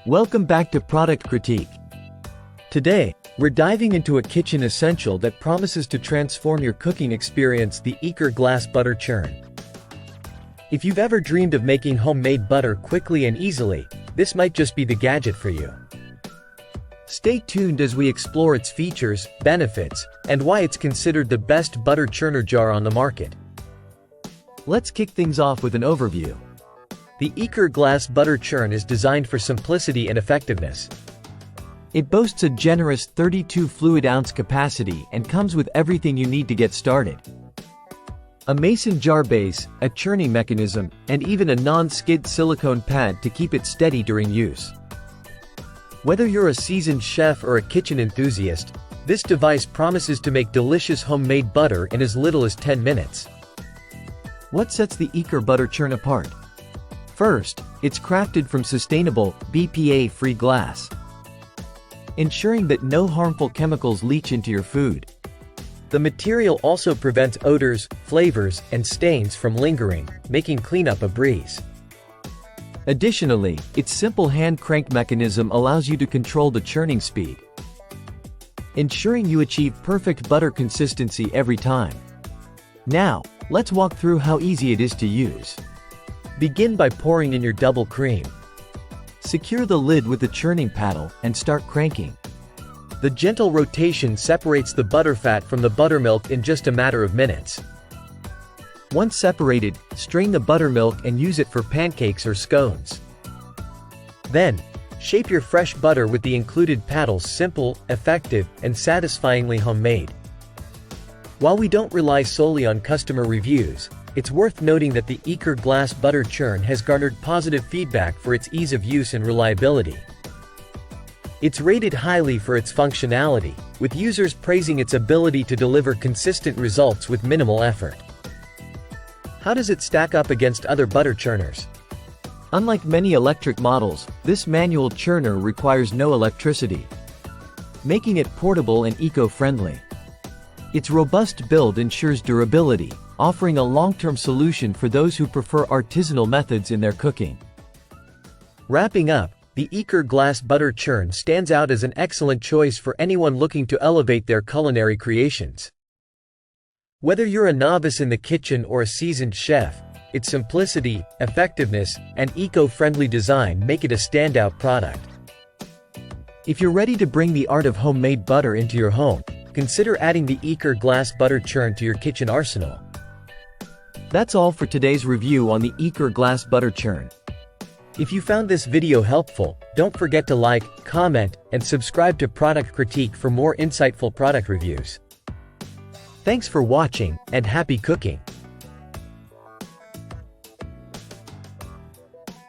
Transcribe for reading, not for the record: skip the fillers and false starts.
Welcome back to Product Critique. Today, we're diving into a kitchen essential that promises to transform your cooking experience: the aeaker glass butter churn. If you've ever dreamed of making homemade butter quickly and easily, this might just be the gadget for you. Stay tuned as we explore its features, benefits, and why it's considered the best butter churner jar on the market. Let's kick things off with an overview. The aeaker glass butter churn is designed for simplicity and effectiveness. It boasts a generous 32 fluid ounce capacity and comes with everything you need to get started. A mason jar base, a churning mechanism, and even a non-skid silicone pad to keep it steady during use. Whether you're a seasoned chef or a kitchen enthusiast, this device promises to make delicious homemade butter in as little as 10 minutes. What sets the aeaker butter churn apart? First, it's crafted from sustainable, BPA-free glass, ensuring that no harmful chemicals leach into your food. The material also prevents odors, flavors, and stains from lingering, making cleanup a breeze. Additionally, its simple hand crank mechanism allows you to control the churning speed, ensuring you achieve perfect butter consistency every time. Now, let's walk through how easy it is to use. Begin by pouring in your double cream. Secure the lid with the churning paddle and start cranking. The gentle rotation separates the butterfat from the buttermilk in just a matter of minutes. Once separated, strain the buttermilk and use it for pancakes or scones. Then, shape your fresh butter with the included paddles. Simple, effective, and satisfyingly homemade. While we don't rely solely on customer reviews, it's worth noting that the aeaker glass butter churn has garnered positive feedback for its ease of use and reliability. It's rated highly for its functionality, with users praising its ability to deliver consistent results with minimal effort. How does it stack up against other butter churners? Unlike many electric models, this manual churner requires no electricity, making it portable and eco-friendly. Its robust build ensures durability, offering a long-term solution for those who prefer artisanal methods in their cooking. Wrapping up, the aeaker glass butter churn stands out as an excellent choice for anyone looking to elevate their culinary creations. Whether you're a novice in the kitchen or a seasoned chef, its simplicity, effectiveness, and eco-friendly design make it a standout product. If you're ready to bring the art of homemade butter into your home, consider adding the aeaker glass butter churn to your kitchen arsenal. That's all for today's review on the aeaker glass butter churn. If you found this video helpful, don't forget to like, comment, and subscribe to Product Critique for more insightful product reviews. Thanks for watching, and happy cooking!